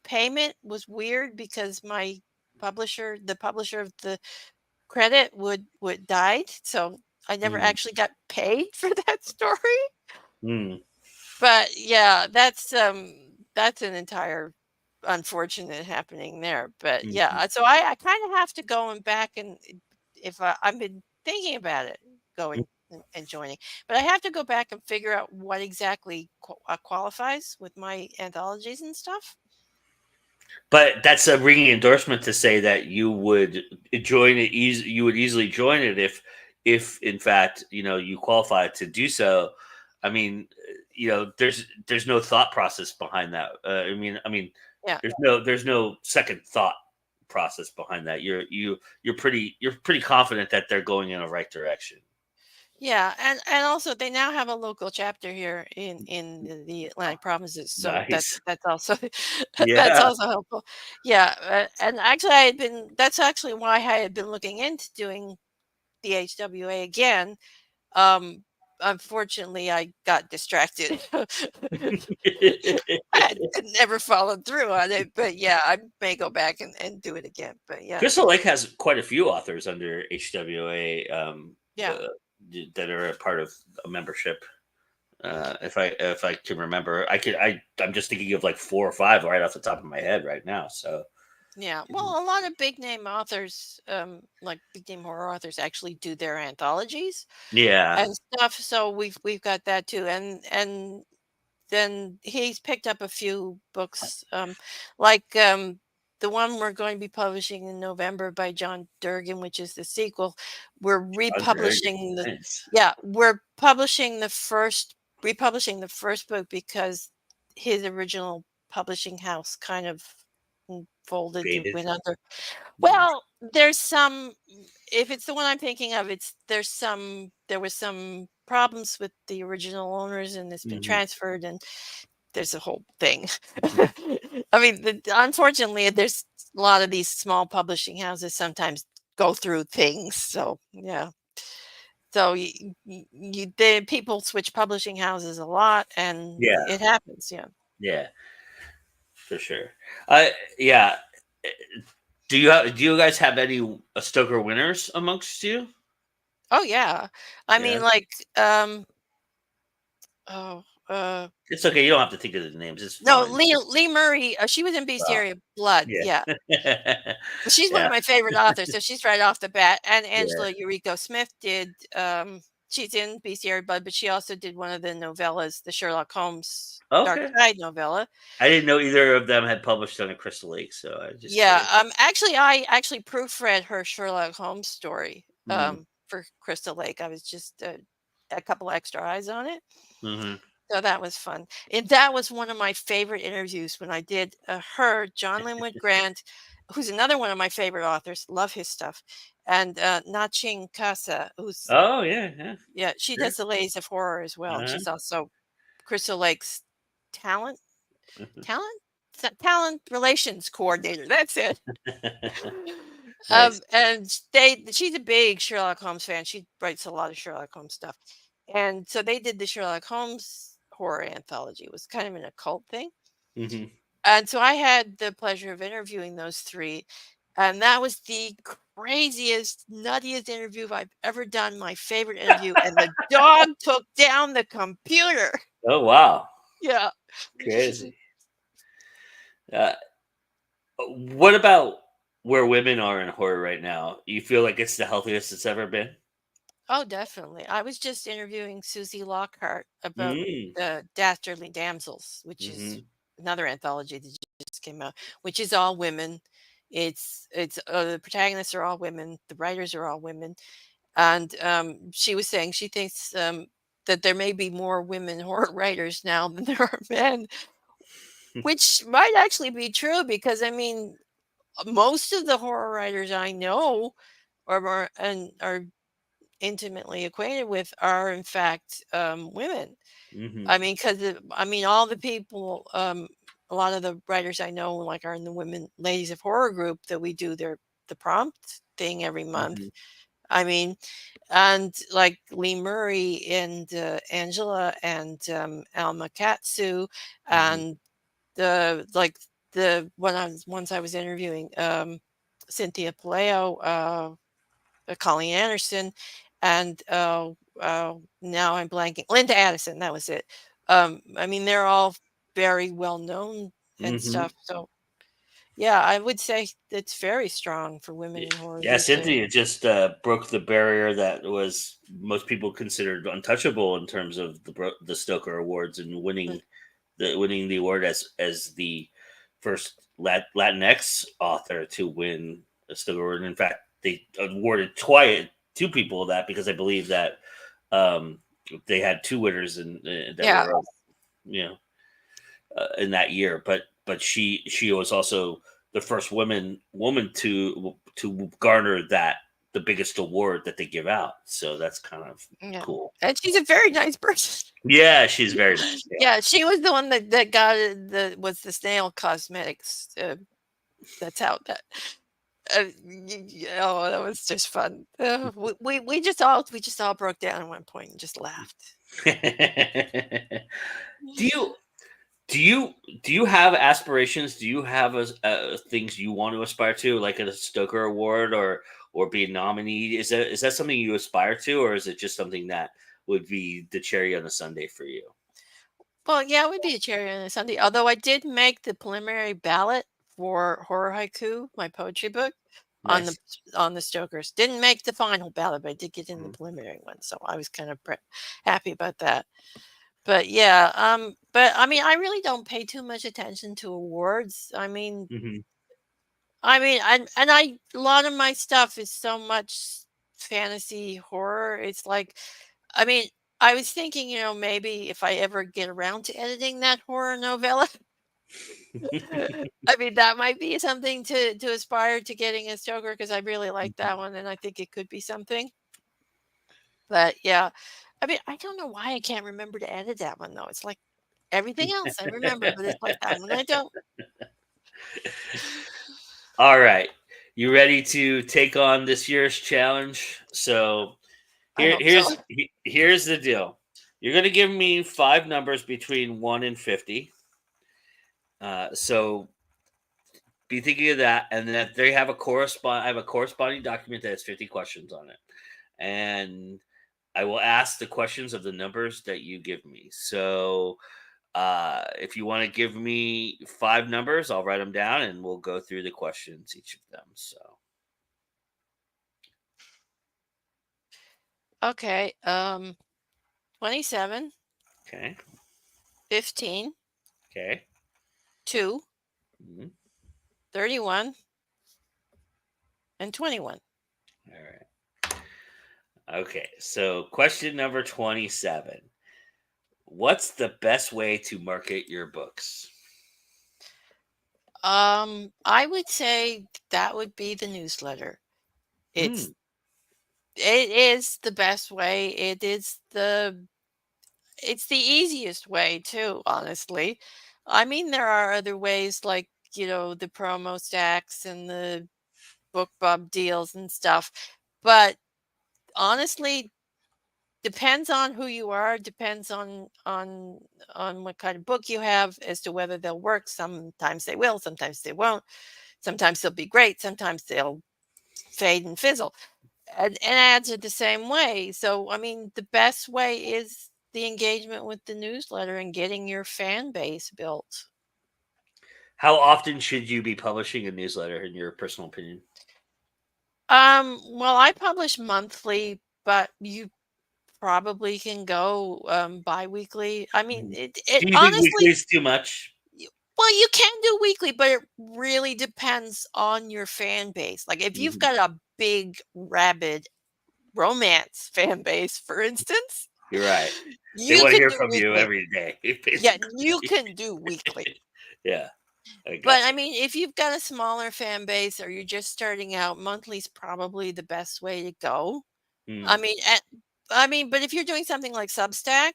payment was weird because the publisher of the credit would died, so I never Hmm. actually got paid for that story. Hmm. But yeah, that's an entire unfortunate happening there. But yeah, Hmm. so I kind of have to go and back and if I've been thinking about it, going and joining, but I have to go back and figure out what exactly qualifies with my anthologies and stuff. But that's a ringing endorsement to say that you would join it easy. You would easily join it if in fact, you qualify to do so. I mean, there's no thought process behind that. Yeah. There's no second thought process behind that. You're pretty confident that they're going in the right direction. Yeah, and also they now have a local chapter here in the Atlantic provinces, so Nice. that's also that's Yeah. also helpful. Yeah, and actually I had been that's actually why I had been looking into doing the HWA again. Um, Unfortunately, I got distracted. I never followed through on it, but yeah, I may go back and do it again. But yeah, Crystal Lake has quite a few authors under HWA. yeah. that are a part of a membership. If I can remember, I'm just thinking of like 4 or 5 right off the top of my head right now. So Yeah, well, a lot of big name authors, like big name horror authors, actually do their anthologies yeah, and stuff. So we've got that too, and then he's picked up a few books, like the one we're going to be publishing in November by John Durgan, which is the sequel. We're John Greg, republishing the nice. yeah, we're publishing the first republishing the first book because his original publishing house kind of folded and Faded. went under. Mm. Well, there's some if it's the one I'm thinking of, there was some problems with the original owners and it's been Mhm. transferred and there's a whole thing. Mhm. I mean, unfortunately, there's a lot of these small publishing houses sometimes go through things. So, yeah. So the people switch publishing houses a lot and Yeah, it happens. Yeah. yeah, for sure. I Yeah. eh, do you guys have any Stoker winners amongst you? Oh, yeah. I Yeah, mean, like, oh, it's okay. You don't have to think of the names. It's no, fine. Lee Murray, she was in Uh, Bestiary of Blood, yeah, yeah. She's one yeah, of my favorite authors, so she's right off the bat, and yeah. Angela Yuriko Smith did, she's in Bestiary of Blood, but she also did one of the novellas, the Sherlock Holmes Dark Okay. Side novella. I didn't know either of them had published on a Crystal Lake, so I was just Yeah, curious. actually, I actually proofread her Sherlock Holmes story, Mm, for Crystal Lake. I was just, a couple extra eyes on it. mhm. So that was fun. And that was one of my favorite interviews when I did her, John Linwood Grant, who's another one of my favorite authors, love his stuff. And Naching Casa, who's, Oh, yeah, yeah, yeah, she sure. does the Ladies of Horror as well. And Uh-huh. she's also Crystal Lake's talent, Mhm. talent, talent relations coordinator. That's it. Nice. And she's a big Sherlock Holmes fan. She writes a lot of Sherlock Holmes stuff. And so they did the Sherlock Holmes horror anthology. It was kind of an occult thing. Mhm. And so I had the pleasure of interviewing those three. And that was the craziest, nuttiest interview I've ever done. My favorite interview. And the dog took down the computer. Oh, wow. Yeah. Crazy. Uh, what about where women are in horror right now? You feel like it's the healthiest it's ever been? Oh, definitely. I was just interviewing Susie Lockhart about Mm. the Dastardly Damsels, which is Mhm. another anthology that just came out, which is all women. It's the protagonists are all women, the writers are all women, and she was saying she thinks that there may be more women horror writers now than there are men, which might actually be true because I mean most of the horror writers I know are intimately acquainted with are in fact women. Mhm. I mean, because I mean, all the people, a lot of the writers I know, like, are in the Women Ladies of Horror group that we do the prompt thing every month. Mhm. I mean, and like Lee Murray and Angela and Alma Katsu Mhm. and the like the ones I was interviewing, Cynthia Paleo, Colleen Anderson, and now I'm blanking. Linda Addison, that was it. I mean, they're all very well known and Mhm. stuff. So yeah, I would say it's very strong for women Y in horror Yeah, these days. Cynthia just, broke the barrier that was most people considered untouchable in terms of the Stoker Awards and Mm, winning the award as the first Latinx author to win a Stoker Award. In fact, they awarded twice 2 people that because I believe that, um, they had 2 winners that yeah, were, you know, in that year. But she was also the first woman to garner the biggest award that they give out. So that's kind of yeah. cool. And she's a very nice person. Yeah, she's very nice. Yeah. Yeah, she was the one that got was the snail cosmetics. That's how that. Oh, that was just fun. We just all broke down at one point and just laughed. do you Do you do you have aspirations? Do you have things you want to aspire to, like a Stoker Award or be a nominee? Is that something you aspire to, or is it just something that would be the cherry on the sundae for you? Well, yeah, it would be a cherry on a sundae, although I did make the preliminary ballot for Horror Haiku, my poetry book, on the Nice. on the Stokers. Didn't make the final ballot, but I did get in the Mhm. preliminary one, so I was kind of happy about that. But yeah, but I mean, I really don't pay too much attention to awards. Mhm. And I a lot of my stuff is so much fantasy horror. It's like, I mean, I was thinking, maybe if I ever get around to editing that horror novella, I mean, that might be something to aspire to getting a Stoker because I really like that one and I think it could be something. But yeah, I mean, I don't know why I can't remember to edit that one though. It's like everything else I remember, but it's like that one I don't. All right. You ready to take on this year's challenge? So I hope so. here's the deal. You're going to give me five numbers between 1 and 50. So be thinking of that, and then they have I have a corresponding document that has 50 questions on it, and I will ask the questions of the numbers that you give me. So if you want to give me five numbers, I'll write them down, and we'll go through the questions, each of them. So Okay. 27, okay, 15, okay, 2, mhm, 31, and 21. all right, okay. So question number 27. What's the best way to market your books? I would say that would be the newsletter. Hmm. It is the best way. It's the easiest way too, honestly. I mean, there are other ways like, the promo stacks and the book bub deals and stuff, but honestly, depends on who you are, depends on what kind of book you have as to whether they'll work. Sometimes they will, sometimes they won't. Sometimes they'll be great, sometimes they'll fade and fizzle. And ads are the same way. So, I mean, the best way is the engagement with the newsletter and getting your fan base built. How often should you be publishing a newsletter, in your personal opinion? Well, I publish monthly, but you probably can go bi-weekly. I mean, Mhm. it Do you think weekly honestly, is too much? well, you can do weekly, but it really depends on your fan base. Like if you've Mhm. got a big rabid romance fan base, for instance, You're right. They you want to can hear do from you weekly. every day, Yeah, basically. you can do weekly. Yeah, I But got I you. mean, if you've got a smaller fan base or you're just starting out, monthly's probably the best way to go. I Mm, mean, but if you're doing something like Substack,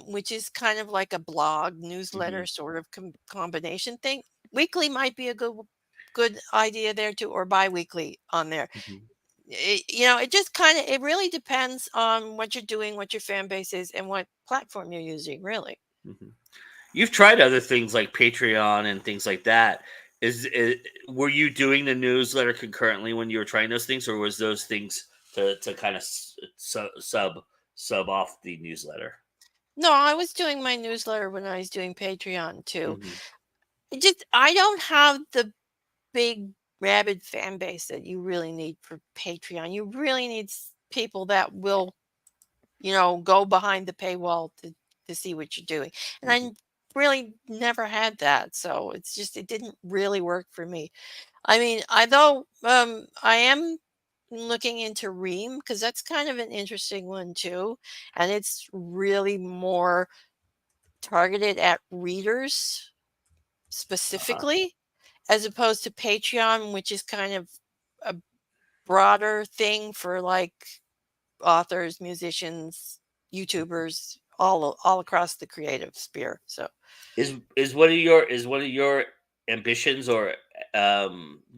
which is kind of like a blog newsletter mhm, sort of combination thing, weekly might be a good idea there too, or biweekly on there. mhm, It just kind of it really depends on what you're doing, what your fan base is, and what platform you're using. Really. mhm. You've tried other things like Patreon and things like that. Were you doing the newsletter concurrently when you were trying those things, or was those things to kind of sub off the newsletter? No, I was doing my newsletter when I was doing Patreon too. Hmm. I don't have the big rabid fan base that you really need for Patreon. You really need people that will, go behind the paywall to see what you're doing. And Hmm. I really never had that. So it didn't really work for me. I mean, I am looking into Ream because that's kind of an interesting one too. And it's really more targeted at readers Uh-huh. specifically, as opposed to Patreon, which is kind of a broader thing for like authors, musicians, YouTubers, all across the creative sphere. So Is one of your ambitions or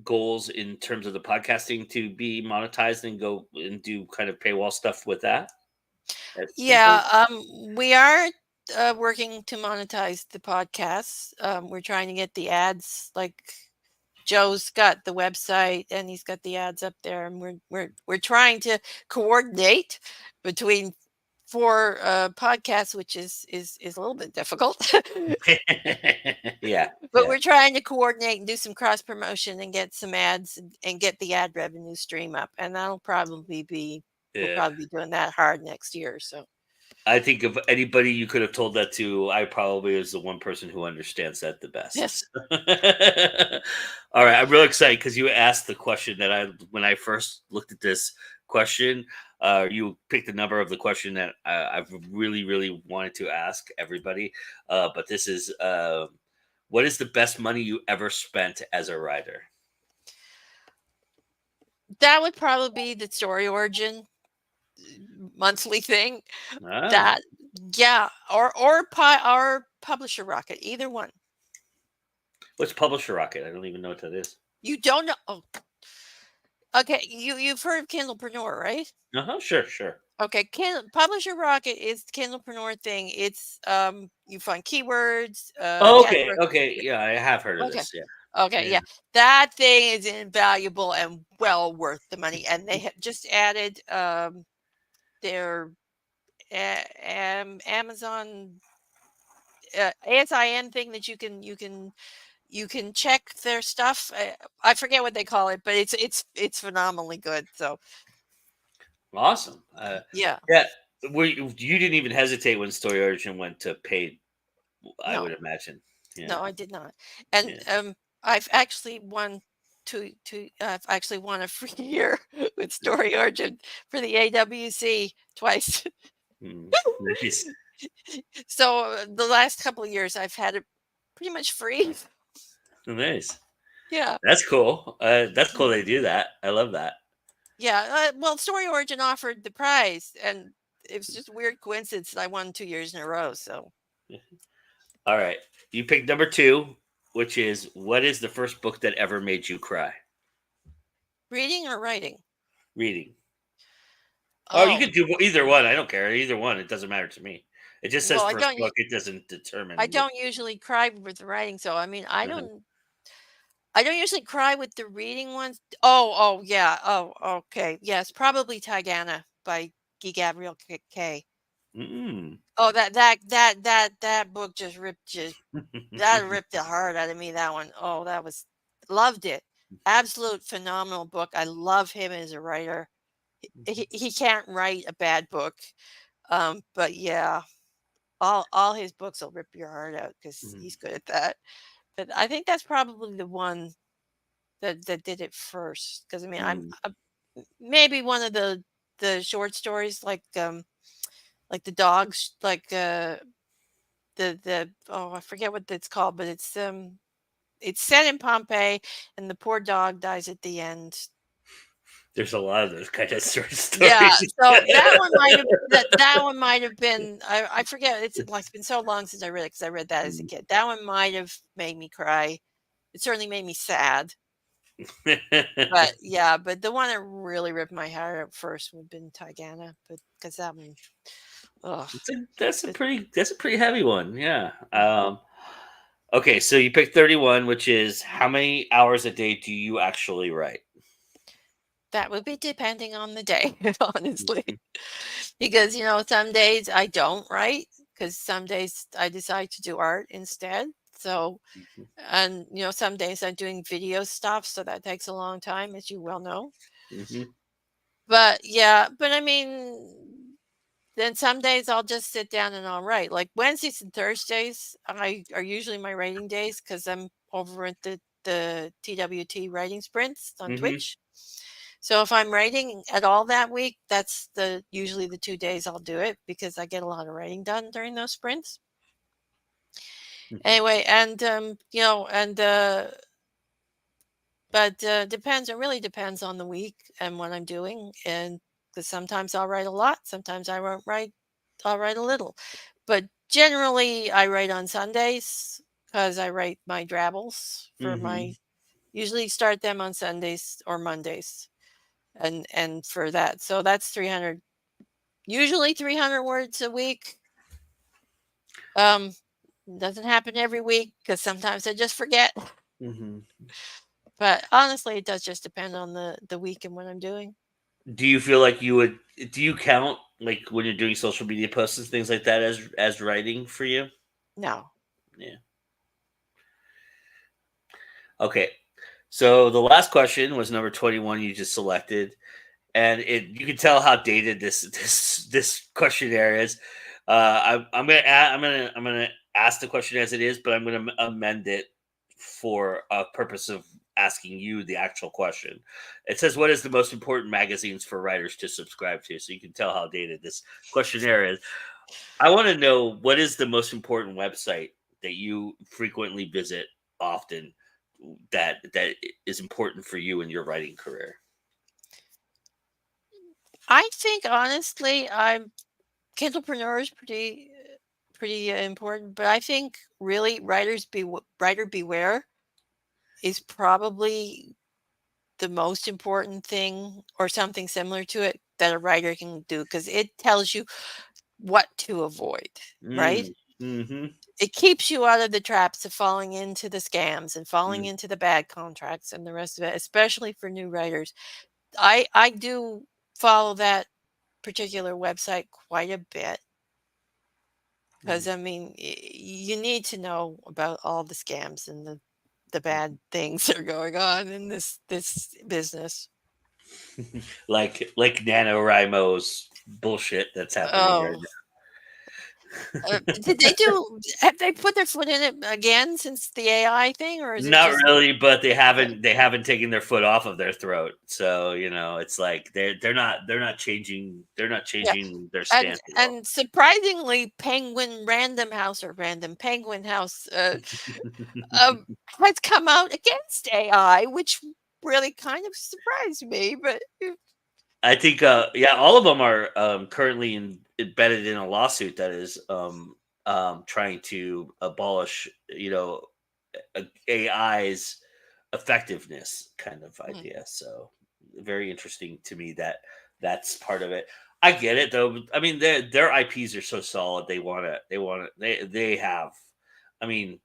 goals in terms of the podcasting to be monetized and go and do kind of paywall stuff with that at some point? yeah, we are. working to monetize the podcasts. We're trying to get the ads. Like Joe's got the website and he's got the ads up there, and we're trying to coordinate between four podcasts, which is a little bit difficult. Yeah, But yeah, we're trying to coordinate and do some cross promotion and get some ads and get the ad revenue stream up, and that'll probably be we'll yeah. probably be doing that hard next year. So I think if anybody you could have told that to, I probably was the one person who understands that the yes, best. All right, I'm real excited because you asked the question that when I first looked at this question, you picked the number of the question that I've really, really wanted to ask everybody. But this is, what is the best money you ever spent as a writer? that would probably be the story origin monthly thing. Ah, That yeah, or publisher rocket, either one. what's Publisher Rocket? I don't even know what that is. You don't know? Oh, okay. You've heard of Kindlepreneur, right? Uh huh. Sure, sure. Okay, Publisher Rocket is the Kindlepreneur thing. It's you find keywords, Oh, okay, category. okay. Yeah, I have heard of Okay. this. Yeah, Okay, yeah. yeah. That thing is invaluable and well worth the money. And they have just added their Amazon ASIN thing that you can check their stuff. I forget what they call it, but it's phenomenally good. So Awesome. yeah, Yeah. You didn't even hesitate when Story Origin went to paid, I no, would imagine. Yeah. no, I did not. And Yeah. I've actually I've actually won a free year with Story Origin for the AWC twice. Mm, nice. So the last couple of years I've had it pretty much free. Nice. Yeah. That's cool. That's cool they do that. I love that. Yeah. Well, Story Origin offered the prize, and it was just a weird coincidence that I won 2 years in a row. So All right. You picked number two, which is what is the first book that ever made you cry? reading or writing? Reading. Oh, you Oh, could do either one. I don't care. Either one. It doesn't matter to me. It just says well, first book. It doesn't determine I which. don't usually cry with the writing, so I mean, Uh-huh. I don't usually cry with the reading ones. Oh, yeah. Oh, okay. Yes, probably Tigana by Guy Gabriel Kay. Mm. Oh, that book just that ripped the heart out of me. That one. Oh, that was loved it. Absolute phenomenal book. I love him as a writer. He can't write a bad book. But yeah, all his books will rip your heart out because Mm. he's good at that. But I think that's probably the one that did it first. Because I mean, Mm. maybe one of the short stories like the dogs like the oh, I forget what it's called, but it's set in Pompeii and the poor dog dies at the end. There's a lot of those kind of short Yeah, stories. so that one might have been I forget, it's like it's been so long since I read it because I read that as a kid. That one might have made me cry. It certainly made me sad. But yeah, but the one that really ripped my heart out first would have been Tigana, but because that one, ugh, it, That's a pretty heavy one. Yeah. Okay, so you picked 31, which is how many hours a day do you actually write? that would be depending on the day, honestly. Because, some days I don't write because some days I decide to do art instead. So, and, some days I'm doing video stuff. So that takes a long time, as you well know. Mm-hmm. But yeah, but I mean, then some days I'll just sit down and I'll write. Like Wednesdays and Thursdays are usually my writing days because I'm over at the TWT writing sprints on Mm-hmm. Twitch. So if I'm writing at all that week, that's the usually the 2 days I'll do it because I get a lot of writing done during those sprints. Mm-hmm. Anyway, and but depends. It really depends on the week and what I'm doing, and because sometimes I'll write a lot, sometimes I won't write. I'll write a little, but generally I write on Sundays because I write my drabbles for Mm-hmm. my. Usually start them on Sundays or Mondays, and for that, so that's 300. Usually 300 words a week. Um, doesn't happen every week because sometimes I just forget. Hmm. But honestly, it does just depend on the week and what I'm doing. Do you feel like you would? Do you count like when you're doing social media posts and things like that as writing for you? No. Yeah. Okay. So the last question was number 21. You just selected, and you can tell how dated this questionnaire is. I'm gonna ask the question as it is, but I'm gonna amend it for a purpose of asking you the actual question. It says, "What is the most important magazines for writers to subscribe to?" So you can tell how dated this questionnaire is. I want to know what is the most important website that you frequently visit often that is important for you in your writing career. I think honestly, I'm Kindlepreneur is pretty important, but I think really writer beware is probably the most important thing or something similar to it that a writer can do because it tells you what to avoid, right? Mm, mhm. It keeps you out of the traps of falling into the scams and falling Mm. into the bad contracts and the rest of it, especially for new writers. I do follow that particular website quite a bit because Mm. I mean you need to know about all the scams and the bad things that are going on in this business. Like NaNoWriMo's bullshit that's happening right Oh, did they do? Have they put their foot in it again since the AI thing, or is it now. Not just really, but they okay? haven't taken their foot off of their throat. So, it's like they're not Yeah, changing their and stance at all. and surprisingly, Penguin Random House or Random Penguin House um, has come out against AI, which really kind of surprised me. But I think, yeah, all of them are currently embedded in a lawsuit that is trying to abolish, AI's effectiveness kind of hmm, idea. So very interesting to me that that's part of it. I get it though. I mean, their IPs are so solid. They have. I mean,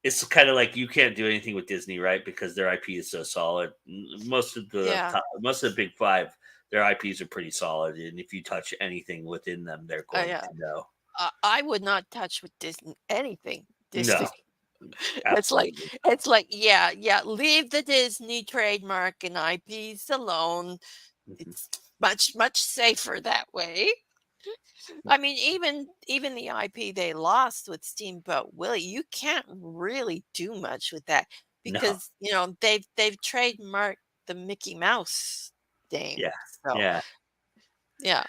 it's kind of like you can't do anything with Disney, right? Because their IP is so solid. yeah, Most of the big five, their IPs are pretty solid, and if you touch anything within them, they're going yeah. to know. I would not touch with Disney anything Disney. No, It's like absolutely. yeah, leave the Disney trademark and IPs alone. Mhm. It's much safer that way. I mean, even the IP they lost with Steamboat Willie, you can't really do much with that No, because, they've trademarked the Mickey Mouse name. yeah, So, yeah. yeah.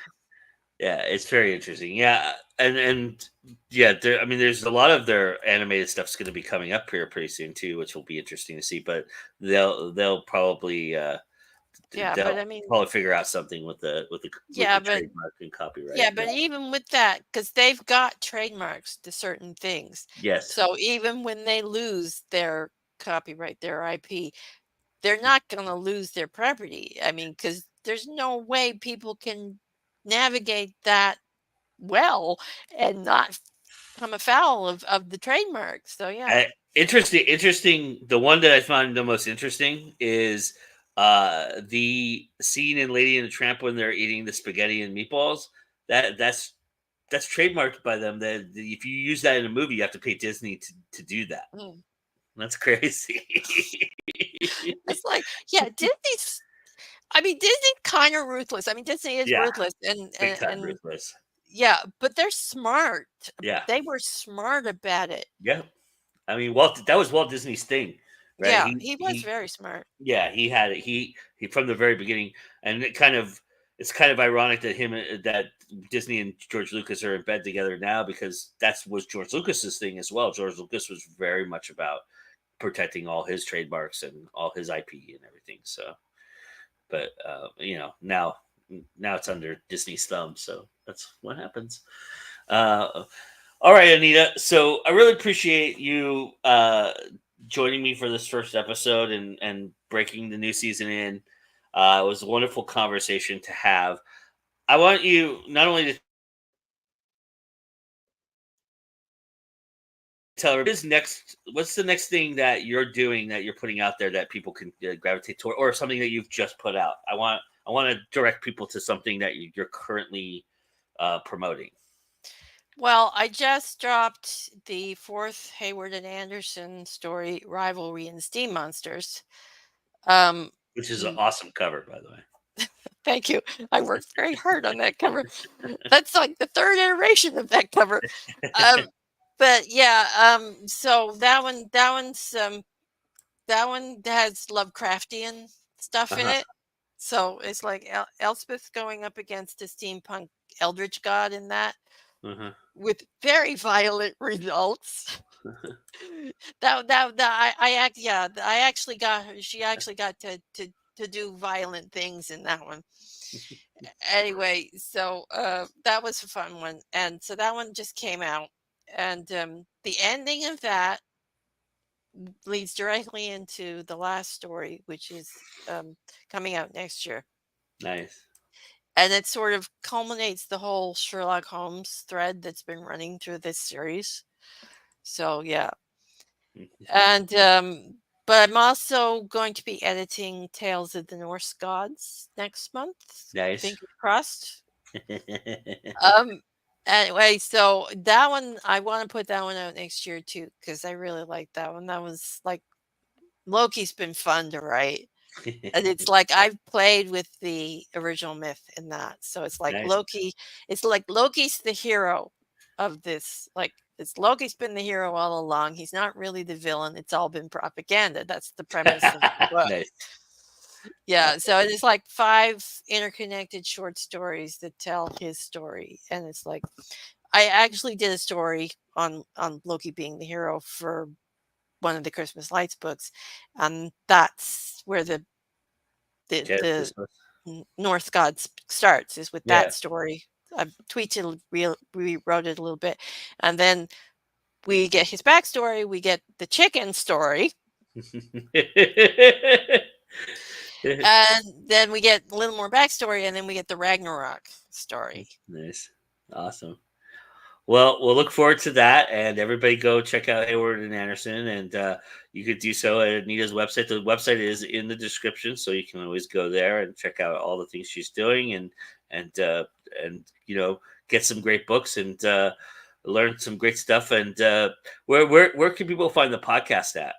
Yeah, it's very interesting. Yeah, and yeah, I mean, there's a lot of their animated stuff's going to be coming up here pretty soon too, which will be interesting to see. But they'll probably Yeah, but they'll I mean, probably figure out something with yeah, the but trademark and copyright. yeah, but even with that, because 'cause they've got trademarks to certain things. Yes, So even when they lose their copyright, their IP, they're not gonna lose their property. I mean, because there's no way people can navigate that well and not come afoul of the trademark. So, yeah. interesting. The one that I found the most interesting is the scene in Lady and the Tramp when they're eating the spaghetti and meatballs. That's trademarked by them. That if you use that in a movie, you have to pay Disney to do that. Mm. That's crazy. It's like, yeah, Disney's I mean, Disney's kinda ruthless. I mean, Disney is Yeah, ruthless and big and time and ruthless. yeah, but they're smart. Yeah, They were smart about it. yeah. I mean, Walt. That was Walt Disney's thing, right? Yeah, he was very smart. Yeah, he had it. He from the very beginning, and it's kind of ironic that that Disney and George Lucas are in bed together now because that was George Lucas's thing as well. George Lucas was very much about protecting all his trademarks and all his IP and everything. So, but now it's under Disney's thumb, so that's what happens. Uh, all right, Anita. So I really appreciate you joining me for this first episode and breaking the new season in. It was a wonderful conversation to have. I want you not only to tell everybody is next. What's the next thing that you're doing that you're putting out there that people can gravitate toward, or something that you've just put out? I want to direct people to something that you're currently promoting. Well, I just dropped the fourth Hayward and Anderson story, Rivalry and Steam Monsters. Which is an awesome cover, by the way. Thank you. I worked very hard on that cover. That's like the third iteration of that cover. But yeah, so that one has Lovecraftian stuff in Uh-huh. it. So it's like Elspeth going up against a steampunk eldritch god in that, Uh-huh. with very violent results. I actually got her. She actually got to do violent things in that one. Anyway, so that was a fun one, and so that one just came out, and the ending of that leads directly into the last story, which is coming out next year. Nice. And it sort of culminates the whole Sherlock Holmes thread that's been running through this series. So yeah. And but I'm also going to be editing Tales of the Norse Gods next month. Nice. Fingers crossed. Anyway, so that one I want to put that one out next year too, because I really like that one. That was like Loki's been fun to write. And it's like I've played with the original myth in that. So it's like Nice. Loki's the hero of this. Like it's Loki's been the hero all along. He's not really the villain. It's all been propaganda. That's the premise of the book. Nice. Yeah, so it's like 5 interconnected short stories that tell his story. And it's like I actually did a story on Loki being the hero for one of the Christmas Lights books. And that's where the North Gods starts, is with that story. I rewrote it a little bit, and then we get his backstory. We get the chicken story, and then we get a little more backstory, and then we get the Ragnarok story. Nice. Awesome. Well, we'll look forward to that, and everybody go check out Hayward and Anderson, and you could do so at Anita's website. The website is in the description, so you can always go there and check out all the things she's doing, and get some great books and learn some great stuff. And where can people find the podcast at?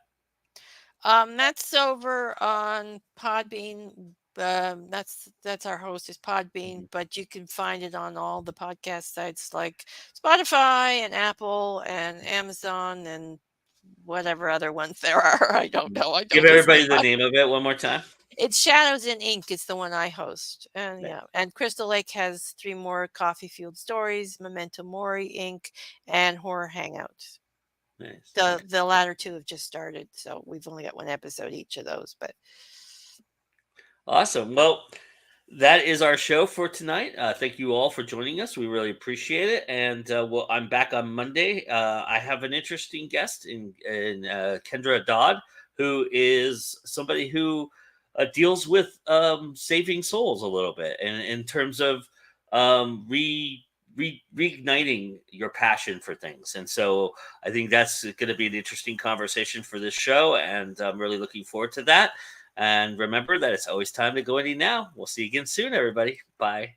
That's over on Podbean. That's our host is Podbean, but you can find it on all the podcast sites like Spotify and Apple and Amazon and whatever other ones there are. I don't know. I don't Give everybody the name of it one more time. It's Shadows in Ink. It's the one I host. And and Crystal Lake has 3 more Coffee Field Stories, Memento Mori Inc., and Horror Hangout. Nice. The latter 2 have just started, so we've only got 1 episode each of those. But awesome. Well, that is our show for tonight. Thank you all for joining us. We really appreciate it. And I'm back on Monday. I have an interesting guest in Kendra Dodd, who is somebody who deals with saving souls a little bit, and in terms of reigniting your passion for things. And so I think that's going to be an interesting conversation for this show, and I'm really looking forward to that. And remember that it's always time to go any now. We'll see you again soon, everybody. Bye.